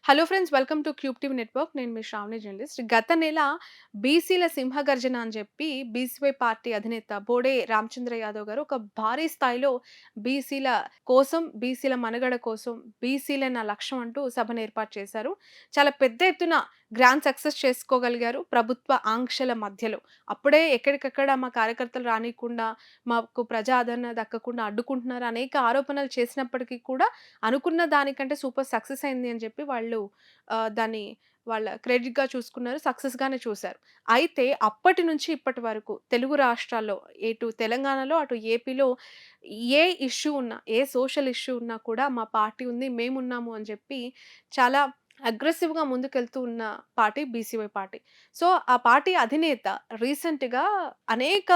Hello friends, welcome to cube TV network. నేను మీ Shravani journalist. గత నెల బీసీల సింహగర్జన అని చెప్పి బీసీవై పార్టీ అధినేత బోడే రామచంద్ర యాదవ్ గారు ఒక భారీ స్థాయిలో బీసీల కోసం, బీసీల మనుగడ కోసం, బీసీలే నా లక్ష్యం అంటూ సభను ఏర్పాటు చేశారు. చాలా పెద్ద ఎత్తున గ్రాండ్ సక్సెస్ చేసుకోగలిగారు ప్రభుత్వ ఆంక్షల మధ్యలో. అప్పుడే ఎక్కడికక్కడ మా కార్యకర్తలు రానీయకుండా, మాకు ప్రజా ఆదరణ దక్కకుండా అడ్డుకుంటున్నారు అనేక ఆరోపణలు చేసినప్పటికీ కూడా అనుకున్న దానికంటే సూపర్ సక్సెస్ అయింది అని చెప్పి వాళ్ళు దాన్ని వాళ్ళ క్రెడిట్‌గా చూసుకున్నారు. సక్సెస్‌గానే చూసారు. అయితే అప్పటి నుంచి ఇప్పటి వరకు తెలుగు రాష్ట్రాల్లో, ఇటు తెలంగాణలో, అటు ఏపీలో ఏ ఇష్యూ ఉన్నా, ఏ సోషల్ ఇష్యూ ఉన్నా కూడా మా పార్టీ ఉంది, మేమున్నాము అని చెప్పి చాలా అగ్రెసివ్‌గా ముందుకెళ్తూ ఉన్న పార్టీ బీసీవై పార్టీ. సో, ఆ పార్టీ అధినేత రీసెంట్‌గా అనేక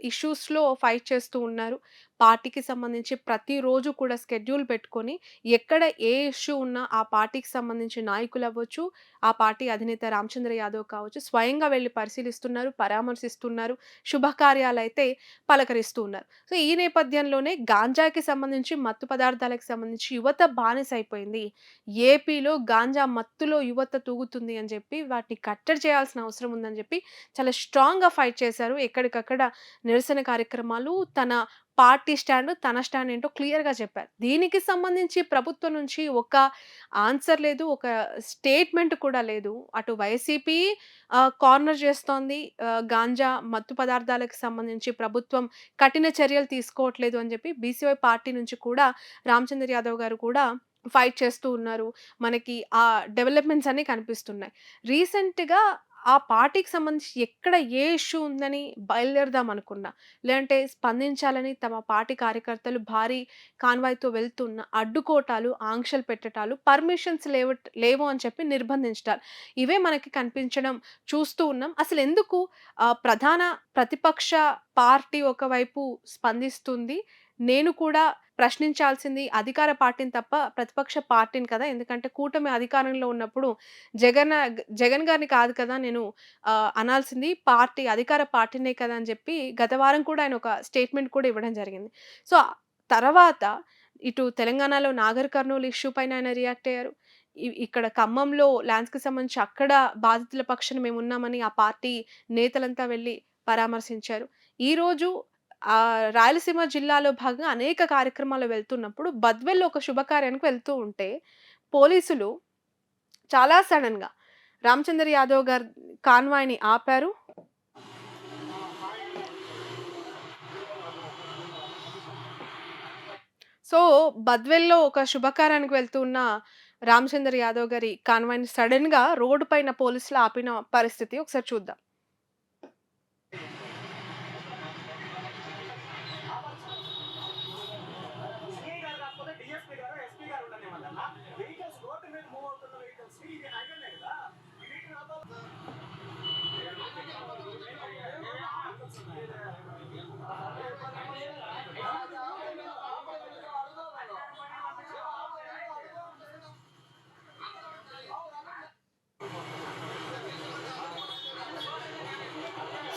ఇష్యూస్‌లో ఫైట్ చేస్తూ ఉన్నారు. పార్టీకి సంబంధించి ప్రతిరోజు కూడా స్కెడ్యూల్ పెట్టుకొని, ఎక్కడ ఏ ఇష్యూ ఉన్నా ఆ పార్టీకి సంబంధించి నాయకులవ్వచ్చు, ఆ పార్టీ అధినేత రామచంద్ర యాదవ్ కావచ్చు, స్వయంగా వెళ్లి పరిశీలిస్తున్నారు, పరామర్శిస్తున్నారు, శుభకార్యాలైతే పలకరిస్తూ ఉన్నారు. సో, ఈ నేపథ్యంలోనే గాంజాకి సంబంధించి, మత్తు పదార్థాలకు సంబంధించి యువత బానిసైపోయింది. ఏపీలో గాంజా మత్తులో యువత తూగుతుంది అని చెప్పి, వాటిని కట్టడి చేయాల్సిన అవసరం ఉందని చెప్పి, చాలా స్ట్రాంగ్‌గా ఫైట్ చేశారు. ఎక్కడికక్కడ నిరసన కార్యక్రమాలు, తన పార్టీ స్టాండ్, తన స్టాండ్ ఏంటో క్లియర్‌గా చెప్పారు. దీనికి సంబంధించి ప్రభుత్వం నుంచి ఒక ఆన్సర్ లేదు. ఒక స్టేట్‌మెంట్ కూడా లేదు. అటు వైసీపీ కార్నర్ చేస్తోంది. గాంజా, మత్తు పదార్థాలకు సంబంధించి ప్రభుత్వం కఠిన చర్యలు తీసుకోవట్లేదు అని చెప్పి బీసీవై పార్టీ నుంచి కూడా రామచంద్ర యాదవ్ గారు కూడా ఫైట్ చేస్తూ ఉన్నారు. మనకి ఆ డెవలప్‌మెంట్స్ అన్నీ కనిపిస్తున్నాయి. రీసెంట్‌గా ఆ పార్టీకి సంబంధించి ఎక్కడ ఏ ఇష్యూ ఉందని బయలుదేరదాం అనుకున్నా, లేదంటే స్పందించాలని తమ పార్టీ కార్యకర్తలు భారీ కాన్వాయ్‌తో వెళ్తున్న అడ్డుకోవటాలు, ఆంక్షలు పెట్టటాలు, పర్మిషన్స్ లేవు అని చెప్పి నిర్బంధించటాలు. ఇవే మనకి కనిపించడం చూస్తూ ఉన్నాం. అసలెందుకు ప్రధాన ప్రతిపక్ష పార్టీ ఒకవైపు స్పందిస్తుంది. నేను కూడా ప్రశ్నించాల్సింది అధికార పార్టీని తప్ప ప్రతిపక్ష పార్టీని కదా! ఎందుకంటే కూటమి అధికారంలో ఉన్నప్పుడు జగన్ గారిని కాదు కదా! నేను అనాల్సింది అధికార పార్టీనే కదా! అని చెప్పి గత వారం కూడా ఆయన ఒక స్టేట్‌మెంట్ కూడా ఇవ్వడం జరిగింది. సో, తర్వాత ఇటు తెలంగాణలో నాగర్ కర్నూల్ ఇష్యూ పైన ఆయన రియాక్ట్ అయ్యారు. ఇక్కడ ఖమ్మంలో ల్యాండ్స్‌కి సంబంధించి అక్కడ బాధితుల పక్షాన మేమున్నామని ఆ పార్టీ నేతలంతా వెళ్లి పరామర్శించారు. ఈరోజు రాయలసీమ జిల్లాలో భాగంగా అనేక కార్యక్రమాలు వెళ్తున్నప్పుడు బద్వేల్‌లో ఒక శుభకార్యానికి వెళ్తూ ఉంటే పోలీసులు చాలా సడెన్‌గా రామచంద్ర యాదవ్ గారి కాన్వాయ్‌ని ఆపారు. సో, బద్వేల్‌లో ఒక శుభకార్యానికి వెళ్తూ ఉన్న రామచంద్ర యాదవ్ గారి కాన్వాయ్‌ని సడెన్‌గా రోడ్డు పైన పోలీసులు ఆపిన పరిస్థితి ఒకసారి చూద్దాం. సీఐ గారు కాకపోతే డీఎస్పీ గారు, ఎస్పీ గారు ఉండనివ్వండన్నా. వెహికల్స్ రోడ్డు మీద మూవ్ అవుతున్న వెహికల్స్ ఇది హైవేనే కదా. వీటిని ఆపాలి.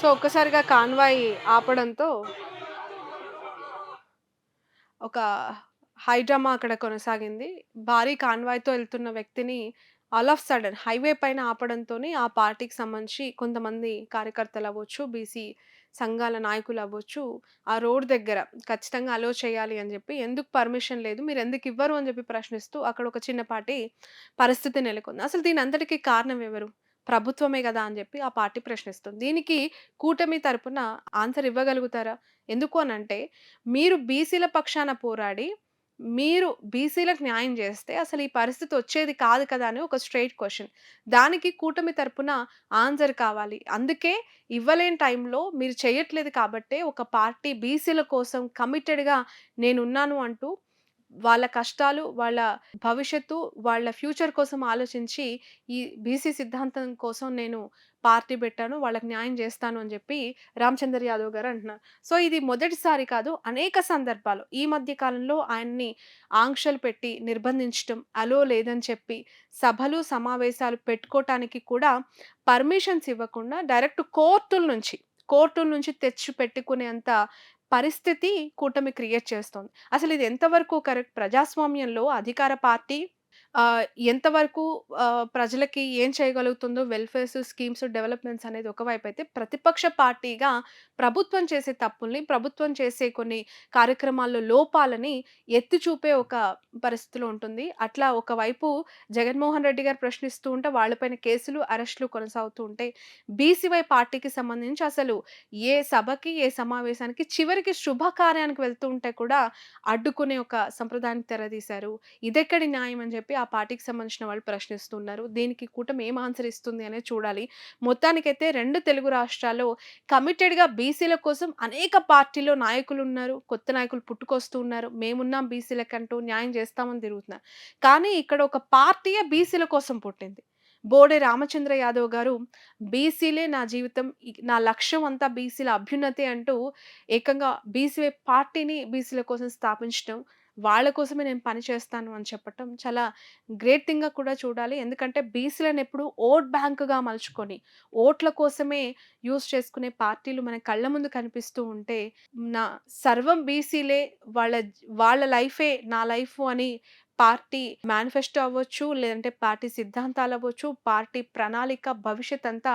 సో, ఒక్కసారిగా కాన్వాయ్ ఆపడంతో ఒక హై డ్రామా అక్కడ కొనసాగింది. భారీ కాన్వాయ్‌తో ఎళ్తున్న వ్యక్తిని ఆల్ ఆఫ్ సడెన్ హైవే పైన ఆపడంతోని ఆ పార్టీకి సంబంధించి కొంతమంది కార్యకర్తలవ్వచ్చు, బీసీ సంఘాల నాయకులవ్వచ్చు, ఆ రోడ్ దగ్గర ఖచ్చితంగా అలో చేయాలి అని జెప్పి, ఎందుకు పర్మిషన్ లేదు, మీరెందుకు ఇవ్వరు అని జెప్పి ప్రశ్నిస్తూ అక్కడ ఒక చిన్నపాటి పరిస్థితి నెలకొంది. అసలు దీనంతటికి కారణం ఎవరు? ప్రభుత్వమే గదా! అని జెప్పి ఆ పార్టీ ప్రశ్నిస్తుంది. దీనికి కూటమి తరపున ఆన్సర్ ఇవ్వగలుగుతారా? ఎందుకు అనంటే, మీరు బీసీల పక్షాన పోరాడి, మీరు బీసీలకు న్యాయం జేస్తే అసలు ఈ పరిస్థితి వచ్చేది కాదు కదా! అని ఒక స్ట్రెయిట్ క్వెషన్. దానికి కూటమి తరపున ఆన్సర్ కావాలి. అందుకే ఇవ్వలేని టైంలో మీరు చేయట్లేదు కాబట్టే ఒక పార్టీ బీసీల కోసం కమిటెడ్‌గా నేనున్నాను అంటూ వాళ్ళ కష్టాలు, వాళ్ళ భవిష్యత్తు, వాళ్ళ ఫ్యూచర్ కోసం ఆలోచించి ఈ బీసీ సిద్ధాంతం కోసం నేను పార్టీ పెట్టాను. వాళ్ళకి న్యాయం జేస్తాను అని జెప్పి రామచందర్ యాదవ్ గారు అంటున్నారు. సో, ఇది మొదటిసారి కాదు. అనేక సందర్భాలు ఈ మధ్య కాలంలో ఆయన్ని ఆంక్షలు పెట్టి నిర్బంధించటం, అలో లేదని చెప్పి సభలు, సమావేశాలు పెట్టుకోటానికి కూడా పర్మిషన్స్ ఇవ్వకుండా డైరెక్ట్ కోర్టుల నుంచి తెచ్చి పెట్టుకునేంత పరిస్థితి కూటమి క్రియేట్ చేస్తోంది. అసలు ఇది ఎంతవరకు కరెక్ట్? ప్రజాస్వామ్యంలో అధికార పార్టీ ఎంతవరకు ప్రజలకి ఏం చేయగలుగుతుందో వెల్‌ఫేర్స్, స్కీమ్స్, డెవలప్‌మెంట్స్ అనేది ఒకవైపైతే, ప్రతిపక్ష పార్టీగా ప్రభుత్వం చేసే తప్పుల్ని, ప్రభుత్వం చేసే కొన్ని కార్యక్రమాల్లో లోపాలని ఎత్తి చూపే ఒక పరిస్థితిలో ఉంటుంది. అట్లా ఒకవైపు జగన్మోహన్ రెడ్డి గారు ప్రశ్నిస్తూ ఉంటే, వాళ్ళపైన కేసులు, అరెస్టులు కొనసాగుతూ ఉంటే, బీసీవై పార్టీకి సంబంధించి అసలు ఏ సభకి, ఏ సమావేశానికి చివరికి శుభకార్యానికి వెళ్తూ ఉంటే కూడా అడ్డుకునే ఒక సంప్రదాయానికి తెరదీశారు. ఇదెక్కడి న్యాయం అని చెప్పి ఆ పార్టీకి సంబంధించిన వాళ్ళు ప్రశ్నిస్తున్నారు. దీనికి కూటమి ఏం ఆన్సర్ ఇస్తుంది అనేది చూడాలి. మొత్తానికైతే 2 తెలుగు రాష్ట్రాల్లో కమిటెడ్‌గా బీసీల కోసం అనేక పార్టీలో నాయకులున్నారు. కొత్త నాయకులు పుట్టుకొస్తూ ఉన్నారు. మేమున్నాం బీసీలకంటూ న్యాయం చేస్తామని తిరుగుతున్నారు. కానీ ఇక్కడ ఒక పార్టీయే బీసీల కోసం పుట్టింది. బోడే రామచంద్ర యాదవ్ గారు బీసీలే నా జీవితం, నా లక్ష్యం అంతా బీసీల అభ్యున్నతే అంటూ ఏకంగా బీసీవై పార్టీని బీసీల కోసం స్థాపించటం, వాళ్ళ కోసమే నేను పని చేస్తాను అని చెప్పటం చాలా గ్రేట్ థింగ్‌గా కూడా చూడాలి. ఎందుకంటే బీసీలనెప్పుడు ఓట్ బ్యాంక్‌గా మలుచుకొని, ఓట్ల కోసమే యూజ్ చేసుకునే పార్టీలు మన కళ్ళ ముందు కనిపిస్తూ ఉంటే, నా సర్వం బీసీలే, వాళ్ళ లైఫే నా లైఫు అని పార్టీ మేనిఫెస్టో అవ్వచ్చు, లేదంటే పార్టీ సిద్ధాంతాలవ్వచ్చు, పార్టీ ప్రణాళిక, భవిష్యత్తంతా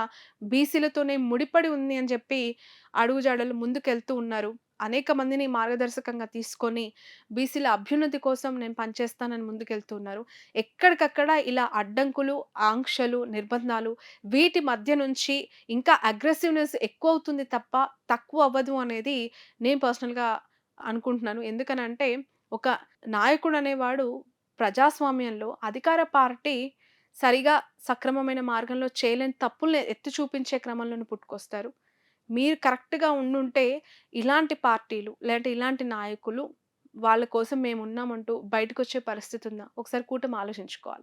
బీసీలతోనే ముడిపడి ఉంది అని చెప్పి అడుగుజాడలు ముందుకెళ్తూ ఉన్నారు. అనేక మందిని మార్గదర్శకంగా తీసుకొని బీసీల అభ్యున్నతి కోసం నేను పనిచేస్తానని ముందుకెళ్తున్నారు. ఎక్కడికక్కడ ఇలా అడ్డంకులు, ఆంక్షలు, నిర్బంధాలు వీటి మధ్య నుంచి ఇంకా అగ్రెసివ్‌నెస్ ఎక్కువవుతుంది తప్ప తక్కువ అవ్వదు అనేది నేను పర్సనల్‌గా అనుకుంటున్నాను. ఎందుకనంటే ఒక నాయకుడనేవాడు ప్రజాస్వామ్యంలో అధికార పార్టీ సరిగా సక్రమమైన మార్గంలో చేయలేని తప్పుల్ని ఎత్తి చూపించే క్రమంలోనే పుట్టుకొస్తారు. మీరు కరెక్ట్‌గా ఉండుంటే ఇలాంటి పార్టీలు, లేదంటే ఇలాంటి నాయకులు వాళ్ళ కోసం మేమున్నామంటూ బయటకొచ్చే పరిస్థితుందా? ఒకసారి కూటమి ఆలోచించుకోవాలి.